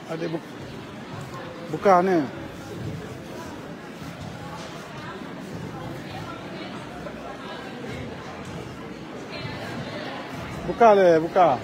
Ada buka ni. Buka le, buka.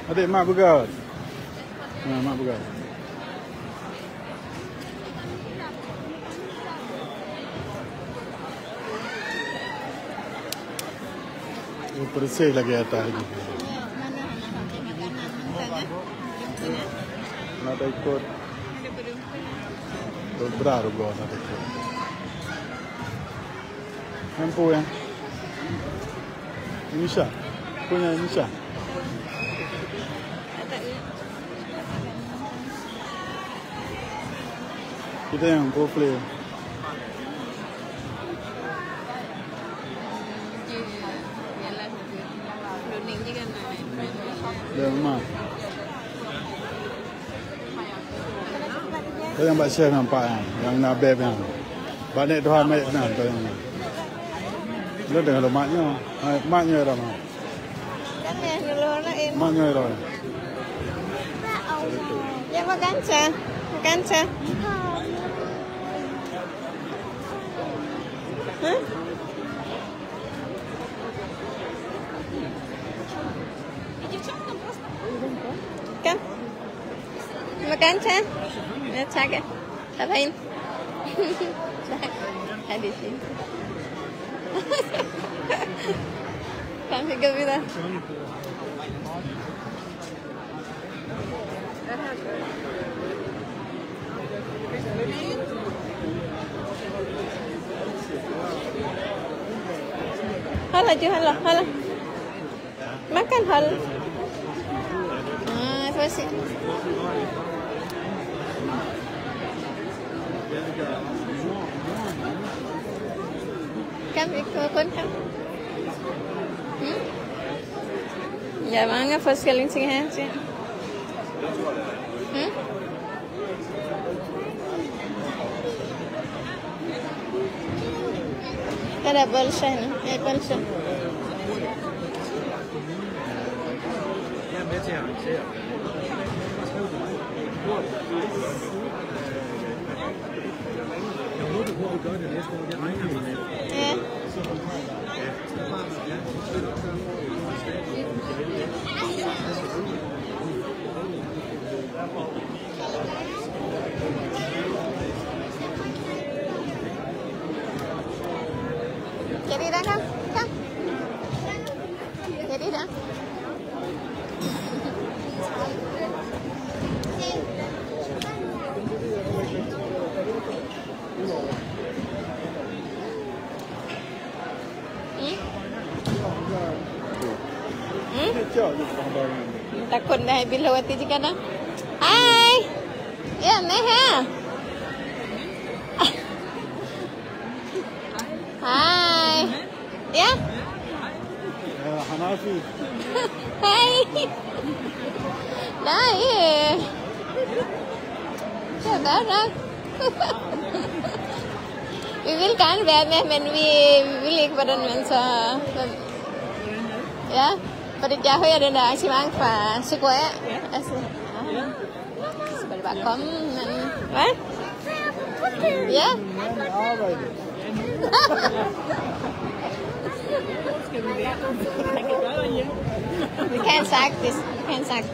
Adik mak begal. Mak begal. Bersih lagi atas lagi. Nak ikut. Berat juga nak ikut. Mampu ya? Indonesia? Punya Indonesia? Kita yang GoPlay. Dah memang. Kau yang buat share nampak kan? Yang nak beb yang. Balik tu hamil kan kau yang. Lu dengar maknya. Maknya dah mah. Kan ya dulu nak em. Maknya dah. Ya makan cah. Makan cah. Kan? Makan cah? Ya cah ke? Apain? Cah di sini. Kan fikir kita. Hala je, hala. Makan hal. Fasih. Kan ikut kan? Ya, mana first kali sih kan sih? Ada balsa ni, balsa. Jadi dah kan? Jadi dah. Takut dah Bilawati juga dah. Hai. Ya, Neha. Hai. Ya. Hanafi. Hai. Dah ya. Ya dah. We will kan when we will ek badan mensa. Ya. Pada jauh ada dah simang pa sekolah. Sekolah bakom. What? Ya. We can't sack this. We can't sack.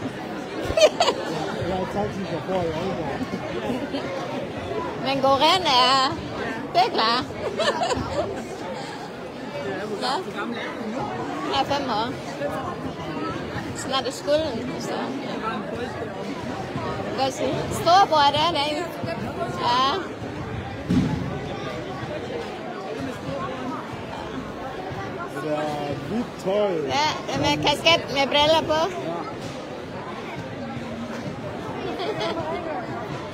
Men går ren er det er klar. Ja. Jeg er 5 år. It's not a school. So. Go see. Store boy there. Yeah. Big toy. Yeah, my casket, my umbrella po.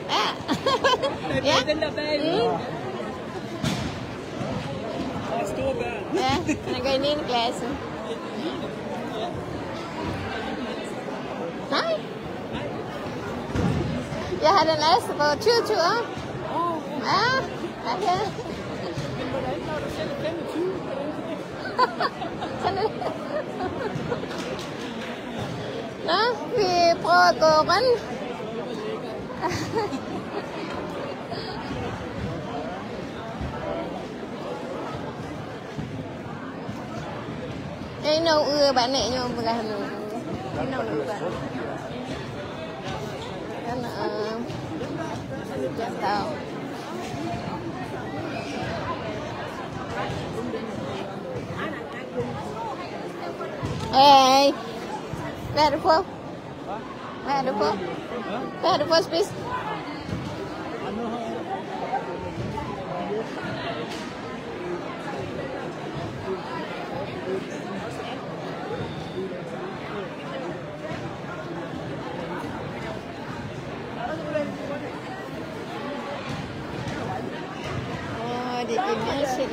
Yeah. Yeah. Yeah, I'm going in class. Hi. You had an S about choo, huh? Ah, okay. Đó, vì pro cô vẫn cái nấu bạn này nhưng mà cái nấu được bạn cái là tao hey where the phone where the phone where the phone please oh they give me shit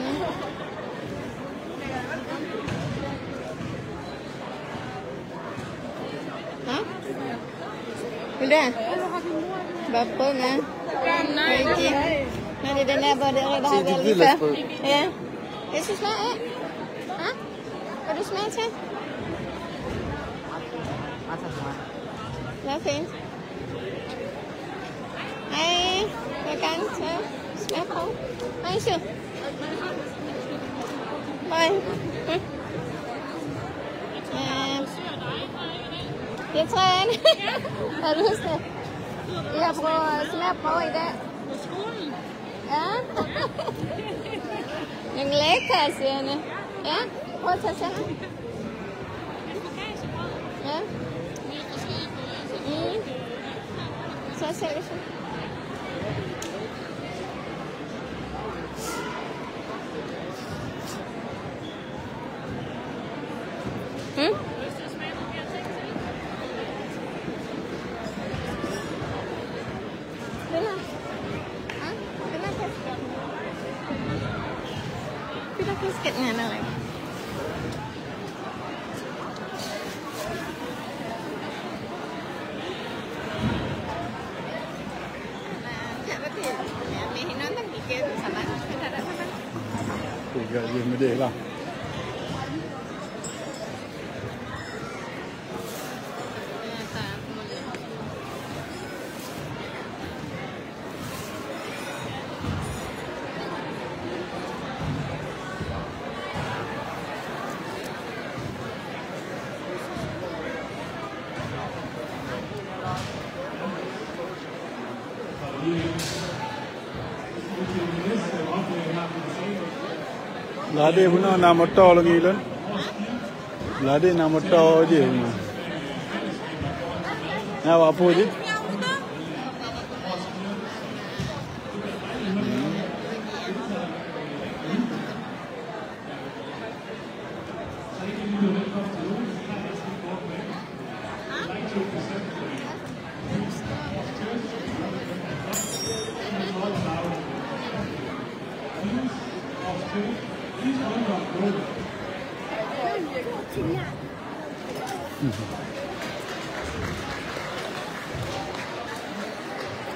Udah, bapak na. Nanti dah nak berada di dalam. Ya, itu semua. Hah? Ada semua sih? Nothing. Hai, makan sih. Semua kau. Hai sih. Hai. Yes, friend. Harus deh. Iya, bro. Snap mau ide. Ya. Yang lekker sih ini. Ya, mau sana. Ya. Saya serius. Sikit ngana lagi. Tiga je medih lah. Lade pun nak motor lagi kan? Lade nak motor je. Nak apa je?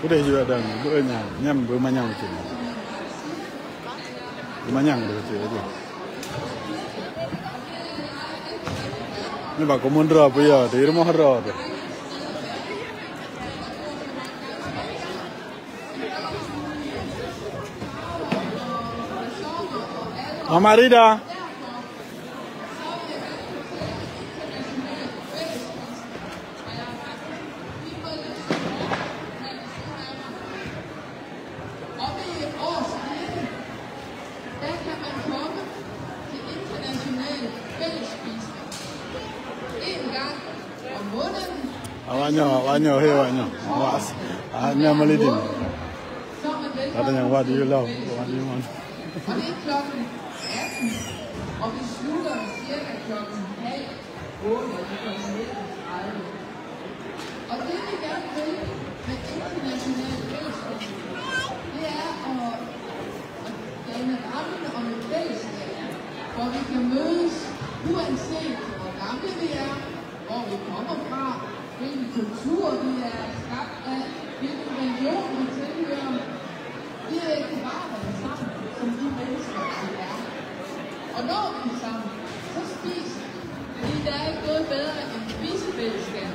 Udah juga ada buahnya, nyam bermanyang macam ni. Bermanyang dia macam tu. Ni bagus mundra apa ya? Di rumah hara tu. Amarida. Wanyo here, wanyo. Wanyo malidin. Katanya, what do you love? What do you want? Og det er klokken 18, og vi slutter cirka klokken 7:30, og det klokken 19:30. Og det vi gerne vil med internationale fællesskab, det er at danne rammen om et fællesskab, hvor vi kan mødes uanset hvor gamle vi er, hvor vi kommer fra, hvilken kultur vi er skabt af, hvilken religion vi tilhører. Vi kan bare være sammen som de mennesker, vi er. Og når vi er sammen, så spiser vi. Fordi der er ikke noget bedre end spisefællesskab.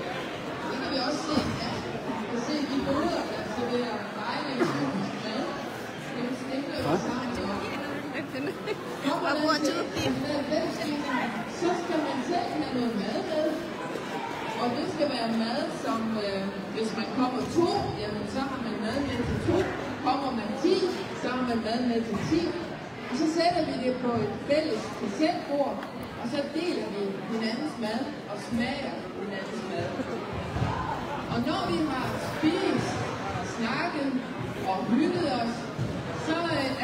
Det kan vi også se, ja. Vi kan se de billeder, der serverer dejlig økonomisk mad. Det bliver sammen. Kommer man til så skal man selv have noget mad med. Og det skal være mad, som hvis man kommer 2, jamen så har man mad med til 2. Kommer man 10, så har man mad med til 10. Og så sætter vi det på et fælles tag-selv-bord, og så deler vi hinandens mad og smager hinandens mad. Og når vi har spist og snakket og hygget os, så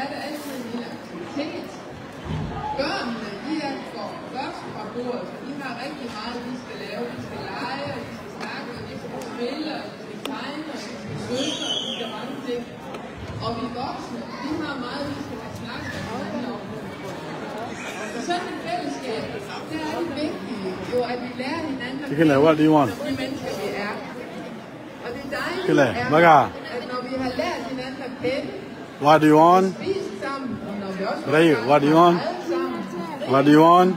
er der altid en lille aktivitet. Børnene, går først fra bordet, for de har rigtig meget, de skal lave. De skal lege, og de skal snakke, og de skal spille, og de skal tegne, og de skal synge, og de skal mange ting. Og vi voksne, vi har meget, vi skal have snakket med hinanden om. Og sådan et fællesskab, det er det vigtige, jo at vi lærer hinanden at kende, de mennesker vi er. Og det er dejligt, at når vi har lært hinanden at kende, what do you want? spist sammen, og når vi også What do you want? What do you want?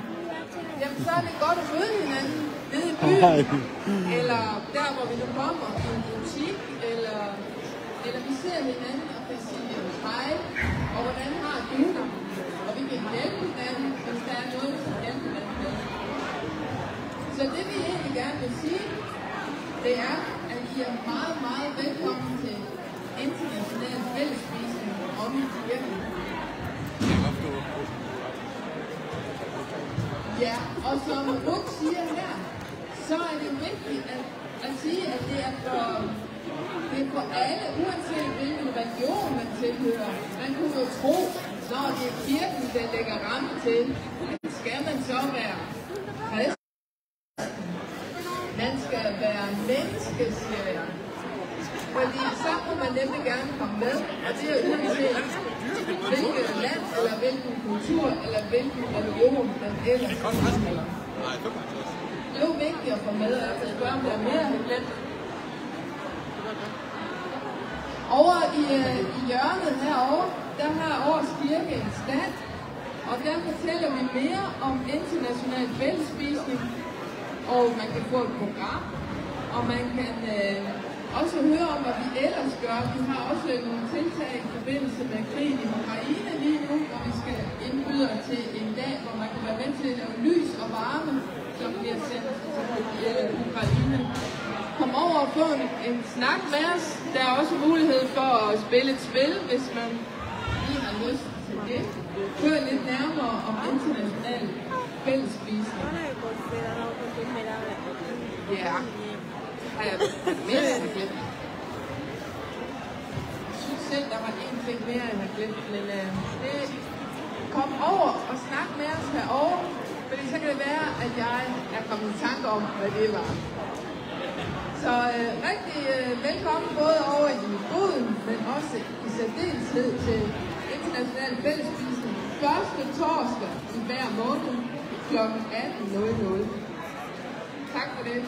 Jamen, så er det godt at møde hinanden nede i byen, eller der, hvor vi nu kommer, i en butik, eller vi ser hinanden og kan sige hej, og hvordan har du det? Og vi kan hjælpe hinanden, hvis der er noget, vi kan hjælpe hinanden med. Så det vi egentlig gerne vil sige, det er, at I er meget, meget velkommen til international fællesspisning om i kirken. Ja, og som Ruth siger her, så er det vigtigt at sige, at det er for alle, uanset hvilken religion man tilhører. Man kunne jo tro, når det er kirken, der lægger ramme til, skal man så være kristen. Man skal være menneskesjæl. Fordi så kan man nemlig gerne komme med, og det er jo uanset hvilket land, eller hvilken kultur, eller hvilken religion, den ellers tilhører. Det er jo vigtigt at få med, at jeg spørger, om der er mere end glemt. Over i hjørnet herovre, der har Års Kirke en stand, og der fortæller vi mere om international fællesspisning, og man kan få et program, og man kan også høre om, hvad vi ellers gør. Vi har også nogle tiltag i forbindelse med krigen i Ukraine lige nu, hvor vi skal indbyde til en dag, hvor man kan være med til at lave lys og varme, som bliver sendt til Ukraine. Kom over og få en snak med os. Der er også mulighed for at spille et spil, hvis man lige har lyst til det. Hør lidt nærmere om international fællesspisning. Ja. Har jeg mere, jeg har glemt? Jeg synes selv, der var en ting mere, jeg har glemt. Men kom over og snak med os herovre, fordi så kan det være, at jeg er kommet i tanke om, hvad det var. Så rigtig velkommen både over i boden, men også i særdeleshed til international fællesspisning. Første torsdag i hver måned kl. 18:00. Tak for det.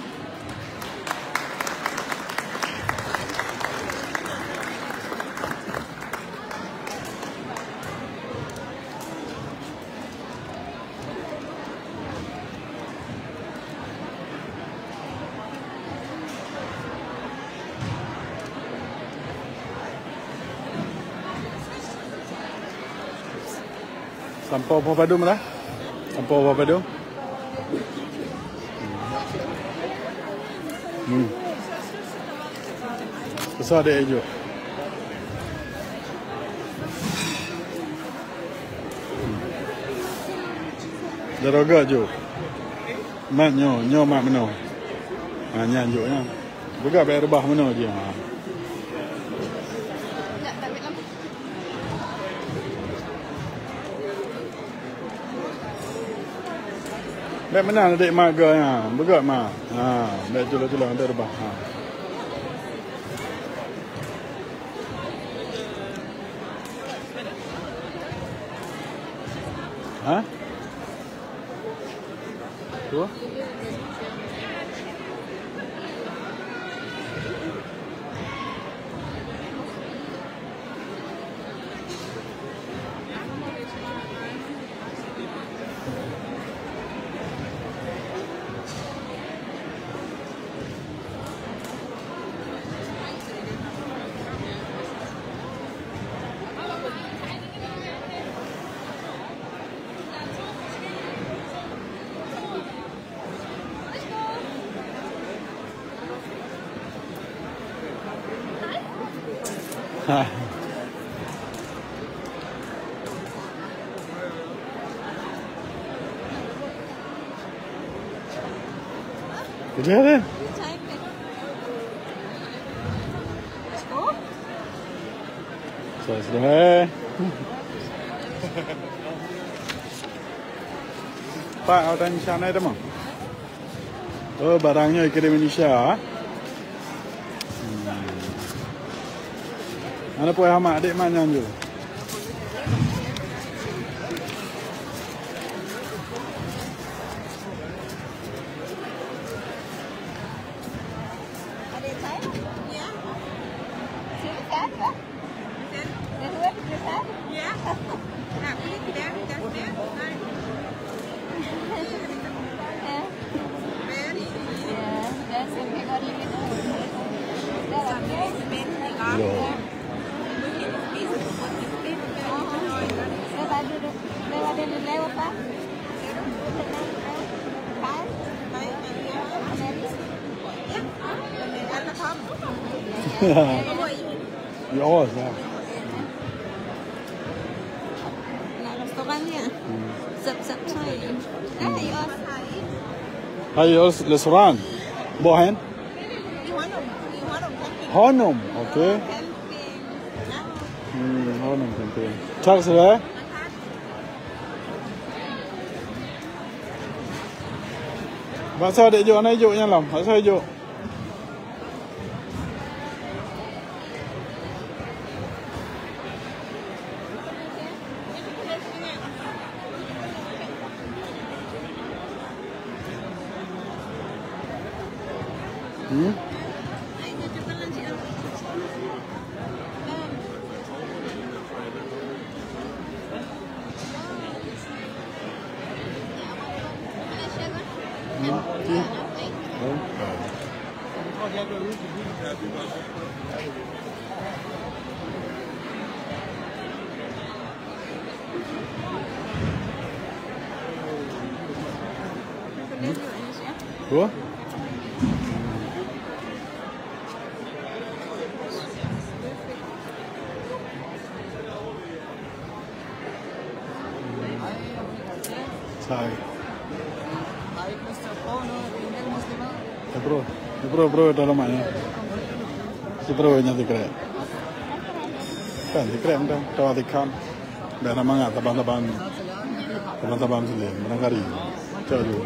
Sampai apa padu mana? Sampai apa padu? Besar dia hijau. Daraga jo. Mat nyo mat meno. Nyan jo nya. Buka bayar rebah mana dia? Nak tak ambil lampu. Baik mana adik mak ke ya? Buka mak. Ha, baik tulang-tulang ada rebah. Ha. Ha? Tu? Ha. Kerja dia. Sudah. Pak, ada di sana ada mah? Oh, barangnya kirim Indonesia. Mana pun amak adik mak nyanyi. Adik saya? Ya. Silakan, Pak. Dah dua silakan? Ya. Nak beli tidak? Dah sudah? Very. Ya, dah sampai kali itu. Dah sampai Yo. lewat Pak. Yo, ya. Nak restorannya. Sep-sep Thai. Ayo restoran. Bohen. Honum, okey. Honum camping. Tak salah. Masa ada hijau, anak hijau yang lam. Masa hijau. Dua? Sai. Bro, dalam mana? Si bro nya dikret. Kan dikret kan, tahu dikan. Dan nama ngah taban sendiri, menangkari. Caju.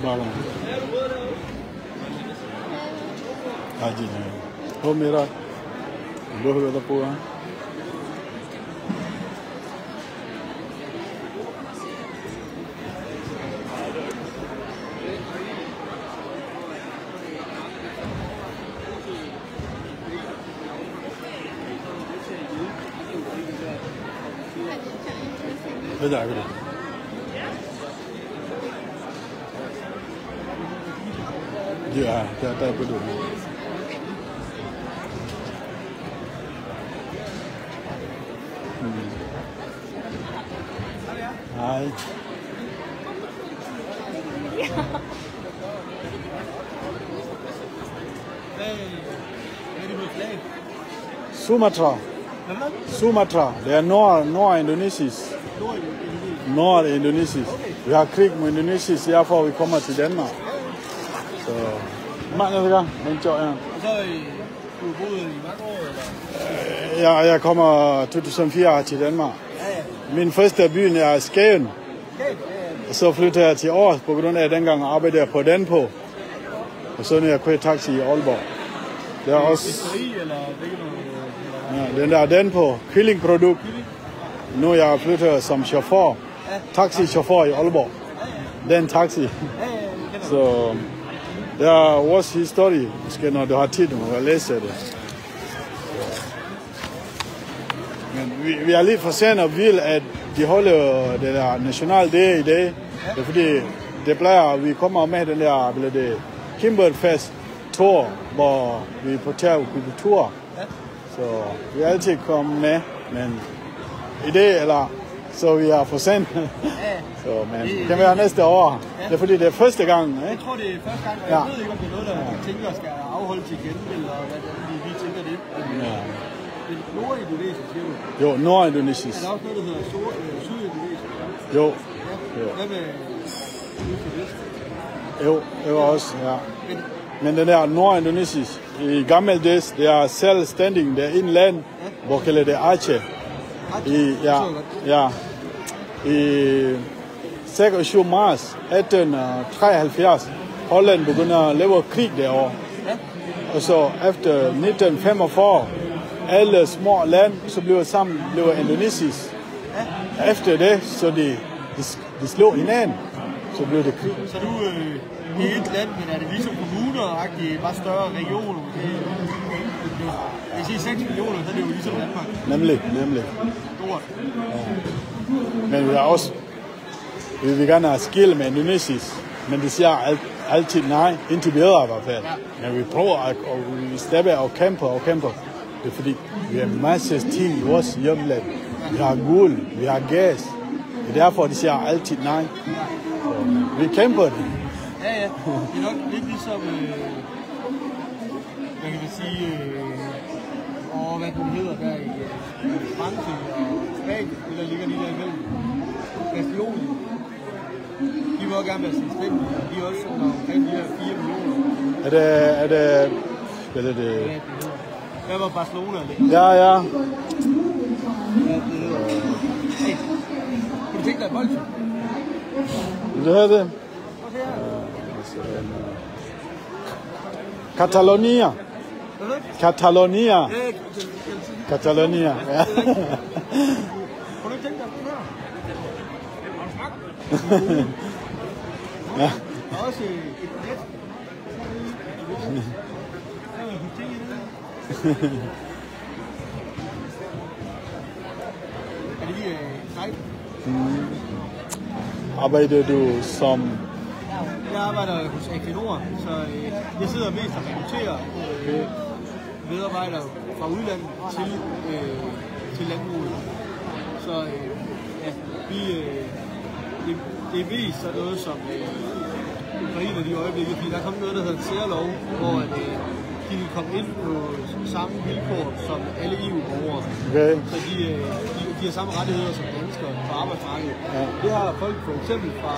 Balang. Haji ne. Ho mera. Lo ho da po. Hvad er det? Ja, der er på det. Hej. Sumatra. Sumatra. Det er nord-indonesisk. Nord-indonesisk. Vi har krig med Indonesisk, derfor vi kommer til Danmark. Så mange gange, men jo ja. Så du boet i mange år eller? Ja, jeg kommer 2004 til Danmark. Min første by er Skagen. Og så flyttede jeg til Aarhus på grund af at dengang arbejdede jeg på den på. Og så nu jeg kører taxi i Aalborg. Det er også ja, den der den på kyllingprodukt. Nu jeg flytter som chauffør. Taxichauffør i Aalborg. Den taxi. Så det er vores historie. Måske når du har tid, må jeg læse det. Men vi er lidt for sent og vil, at de holder det der nationaldag i dag. Det er fordi, det plejer, vi kommer med den der, det Kimberfest tour, hvor vi på kultur. Så vi altid kommer med, men i dag, eller så vi er for sent. Så, men det kan være næste år. Det er fordi, det er første gang. Ikke? Jeg tror, det er første gang, og jeg ved ikke, om det er noget, der tænker skal afholdes igen, eller hvad vi tænker det. Men nord-indonesisk, siger du? Jo, nord-indonesisk. Er der også noget, der hedder syd-indonesisk? Jo. Hvad med øst? Jo, det var også, ja. Men den der nord-indonesisk, i gammeldags, det er selvstændig, det er en land, hvor kalder det Aceh. I 26. marts 1873, Holland begynder at lave krig derovre. Og så efter 1945, alle små land, så blev sammen indonesisk. Efter det, så de slog hinanden, så blev det krig. Så nu i et land, men er det ligesom kommuner-agtigt, bare større regioner? Jeg siger 6 millioner, så er det jo ligesom Danmark. Nemlig. Stort. Ja. Men vi er også, vi vil gerne have skille med indonesisk, men de siger altid nej, indtil videre i hvert fald. Men vi prøver at vi stepper og kæmper. Det er fordi, vi har masser af ting i vores hjemland. Vi har guld, vi har gas. Det er derfor, de siger altid nej. Så vi kæmper det. Ja. Det er nok lidt ligesom, hvad kan man sige, hvad det hedder der i Frankrig og Spanien, det der ligger lige der imellem. Bastionen. De vil også gerne være selvstændige, og de er også omkring de her 4 millioner. Er det, hvad er det? Hvad var Barcelona ligger? Ja. Hvad det hedder? Hey, kunne du tænke dig et bolsje? Vil du have det? Catalonia. Catalonia. Ja. Kunne du ikke tænke dig det her? Ja. Og også et net. Er det lige sejt? Arbejder du som... Jeg arbejder hos Equinor, så jeg sidder mest og rekrutterer medarbejdere fra udlandet til landbruget. Så det er mest sådan noget som Ukraine i øjeblikket, fordi der er kommet noget, der hedder en særlov, hvor de vil komme ind på samme vilkår som alle EU-borgere. Okay. Så de har samme rettigheder som danskere på arbejdsmarkedet. Ja. Det har folk for eksempel fra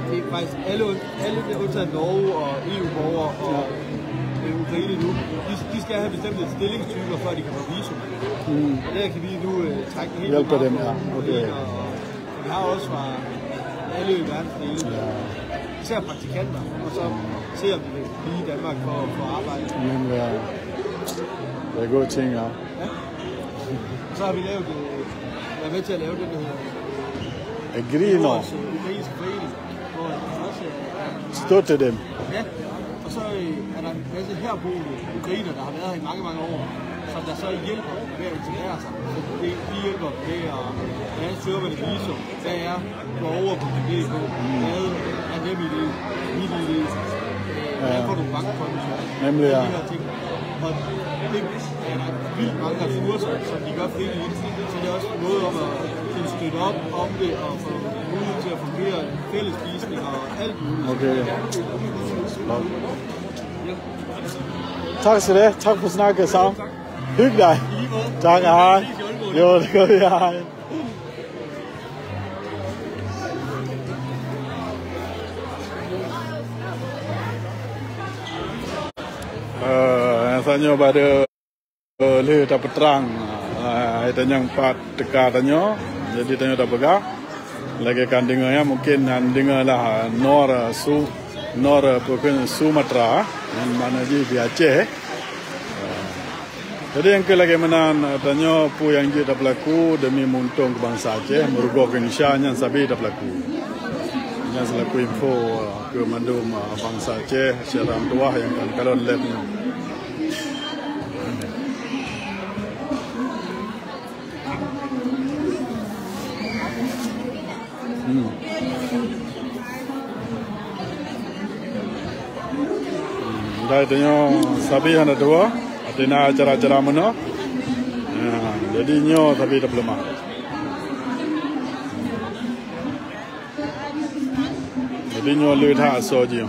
det er faktisk alle undtaget Norge og EU-borgere og Ukraine nu. De skal have bestemte stillingstyper, før de kan få visum. Og der kan vi nu trække helt hjælpe dem, ja. Okay. Og vi har også fra alle verdensdele. Ja. især praktikanter, og så ser vi det lige i Danmark for at arbejde. Men det er gode ting, ja. Og så har vi været med til at lave det, der hedder Agrino. Ukrainsk forening, hvor også Støtte dem. ja, og så er der en masse herboende ukrainer, der har været her i mange, mange år, som der så hjælper med at integrere sig. Så vi hjælper med at søge med et visum, hvad er over på det på, hvad er NemID, MitID, hvad får du bankkonto, Nemlig, ja. de her ting. Og det er der vildt mange ressourcer, som de gør frivilligt, så det er også en måde om at støtte op om det og få mulighed til at fungere fællesspisning og alt muligt. Okay. Tak skal du have. Tak for snakke sammen. Hygge dig. Tak, hej. Jo, det gør vi, hej. Tanya pada le tak peterang. Tanya empat teka tanya. Jadi tanya tak pegang. Lagi kan dengarnya mungkin dengar lah Nor bukan Sumatra, mana je di Aceh. Jadi yang ke lagi mana tanya pu yang je tak berlaku demi muntung ke bangsa Aceh, merujuk ke Indonesia yang sabi tak berlaku. Yang selaku info ke mandum bangsa Aceh secara tua yang kan Kalón lab ni. Dah tanya sabi hana dua, atina acara-acara mana. Jadi nyo sabi tak lemah. Jadi nyo lihat so je.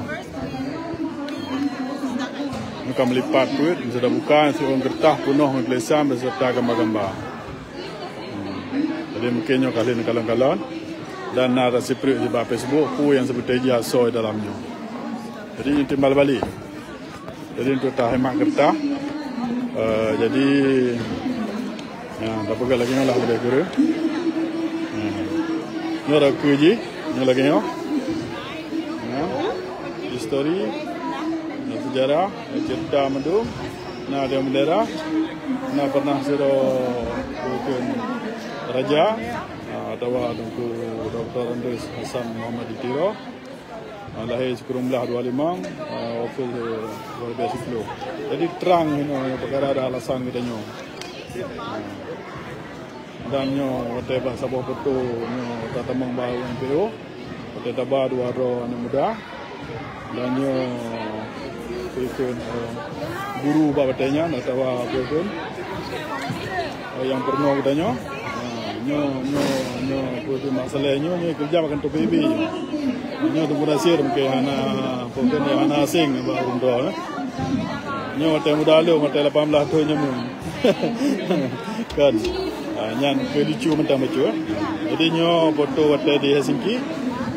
Muka melipat puit, sudah buka seorang kertas penuh tulisan beserta gambar-gambar. Jadi mungkin nyo kali ni Kalón dan ada siprit di bawah Facebook pu yang seperti dia so dalamnya. Jadi ini timbal balik. Jadi untuk tak hemat kertas. Jadi ya, tak pegang lagi lah boleh guru. Ni ada kerja, ni lagi ni. Histori, sejarah, cerita mendung, na ada bendera, na pernah suruh bukan raja, atau tunggu Dr. Andres Hasan Muhammad Ditiro. Lahir sekurang-kurangnya 25, ofil luar biasa flow. Jadi terang ini perkara ada alasan kita nyo. Dan nyo kata bahasa bawah betul nyo kata membawa yang peru, kata tabah dua roh anak muda. Dan nyo ikut guru babatnya, atau ikut yang pernah kita nyo. Nyo ikut masalahnya nyo kerja makan tu baby. Nyo tu muda sir mungkin anak asing baru dah. Nyo mata muda lu mata 18 tahun nyo kan. Nyan kelicu mentang macam. Jadi nyo foto waktu di Helsinki,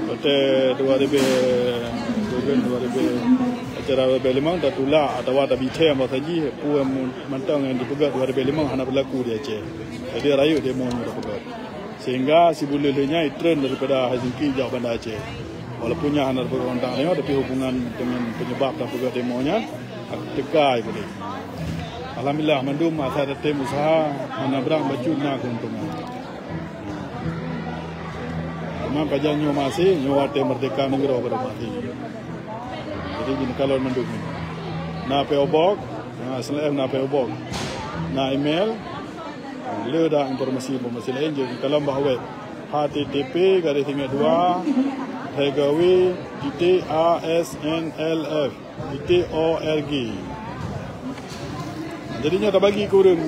waktu 2000 acara 2005 dah tulah atau ada bicara apa saji pu mentang yang dipegat 2005 hanya berlaku di Aceh. Jadi rayu demo dah pegat. Sehingga si bulelenya trend daripada Helsinki jauh bandar Aceh. Walaupun hanya berhubungan dengan tapi hubungan dengan penyebab dan pegat demonya tekai boleh. Alhamdulillah mandum asal tim usaha hanya berang baju nak keuntungan. Memang kajian nyo masih nyo ate merdeka negara pada mati. Jadi gini Kalón mandum. Na PO Box, selain na PO Box, na email, leda informasi lain jadi Kalón bahwa http://2 hegawi.asnlf.org. Jadinya tak bagi kurun.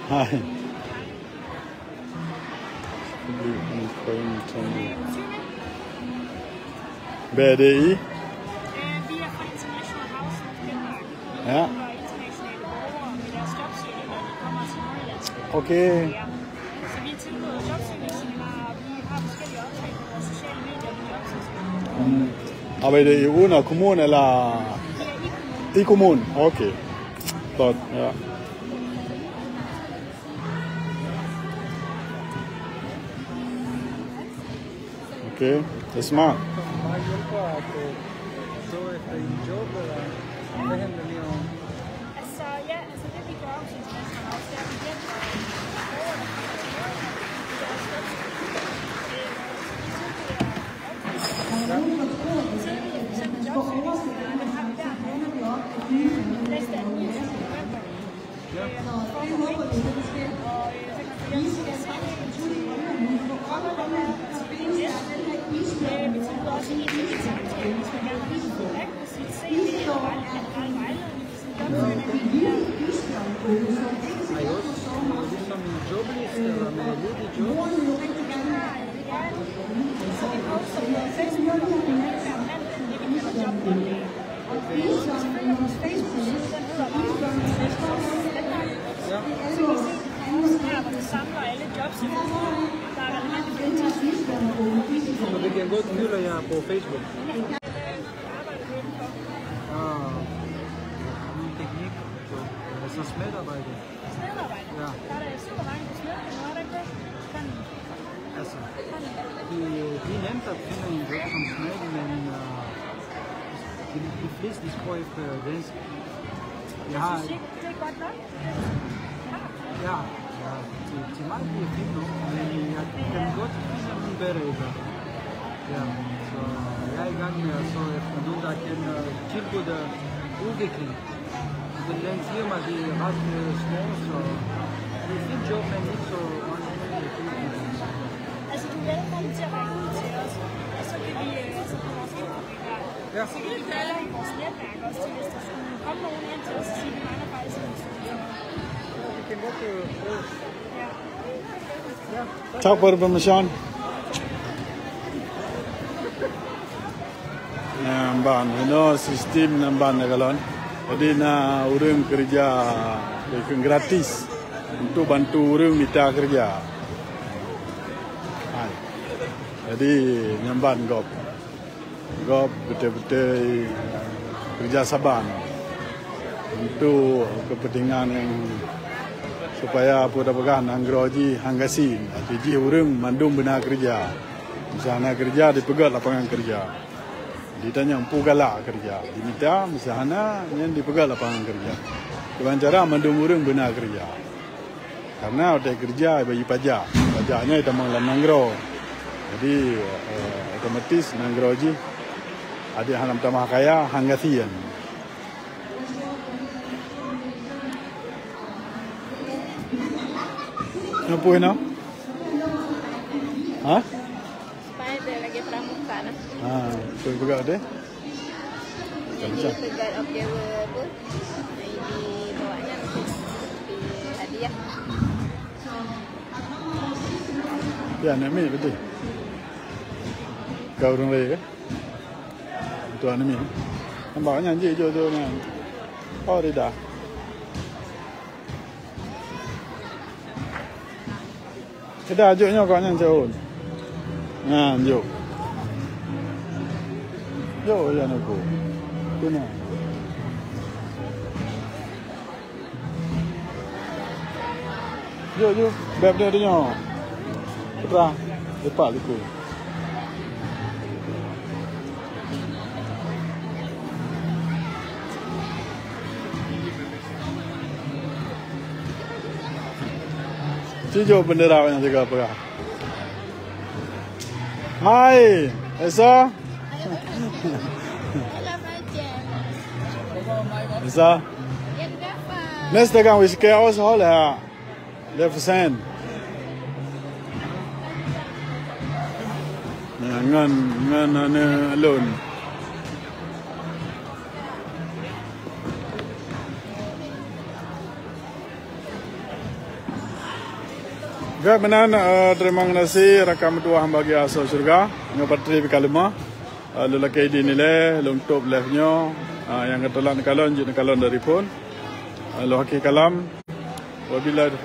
Hai. BDI? Vi er fra International House of Denmark. Vi Ja. hjælper internationale borgere med deres jobsøgning, når de kommer til Nordjylland. Okay. Ja. Så vi har tilbudt jobsøgningsseminarer, og vi har forskellige opslag på vores sociale medier med jobsøgning. Arbejder I under kommunen eller Vi er i kommunen. i kommunen? Okay. Godt, ja. Okay, det er smart. Bare hjælper at gå efter en job, eller hvad handler det om? Altså, ja, altså det vi gør hos International House, det er, at vi hjælper borgere, der kommer til Nordjylland med deres samler alle jobs i der er relevante for Så det kan godt følge jer på Facebook. Min teknik, så smedarbejde. Smedarbejde? Ja. Der er der super mange smed, men er der ikke det? Altså, det er nemt at finde en job som smed, men de fleste de skriver efter dansk. Jeg har... Det er godt nok. Ja, til mig bliver det fint nok, men jeg kan godt finde nogle bedre idéer. Ja, så jeg er i gang med at så efter nogen, der kan tilbyde udvikling. Den firma, de er ret små, så det er et fint job, men ikke så mange udvikling. Altså, du er velkommen til at række ud til os, og så kan vi altså på vores indkomst her. Ja. Så kan vi kalde i vores netværk også til, hvis der skulle komme nogen hen til os og sige, at vi mangler faktisk en institution. Vi kan godt prøve. Ja. Ja, Tak for information. Namban, ini sistem namban Kalón. Jadi na orang kerja dengan gratis untuk bantu orang minta kerja. Hai. Jadi namban gop betul-betul kerja saban untuk kepentingan yang supaya pedagang anggroji hanggasin jadi orang mandum benar kerja. Misalnya kerja dipegat lapangan kerja. Ditanya empu galak kerja. Diminta misalnya yang dipegat lapangan kerja. Dengan cara mandum orang benar kerja. Karena ada kerja bagi pajak. Pajaknya itu menglam nanggro. Jadi otomatis nangroji ada hanam tamah kaya hanggasian. Apa ini? Hah? Spider lagi pramuka nah. Betul juga deh. Jadi pegat objek Beuabéuh. Ini bawanya mungkin hadiah. Ya, nami betul. Kau orang lagi ke? Tuan nami. Nampaknya je tu ni. Oh, tidak. Kita ajuknya kau yang jauh. Nah, jauh. Jauh ya nak aku. Tu ni. Jauh, beb dia tu nyo. Putra, lepas liku. Cijo bendera yang jaga apa? Hai, Esa. Esa. Nästa gång vi ska oss hålla här. Det är för sent. Ngan alone. Baik menan terima kasih rakam dua hamba bagi asal surga ngapatri bikalima lelaki di nilai lungtop lefnya yang ketelan kalon jadi kalon dari pun lo haki kalam wabillahi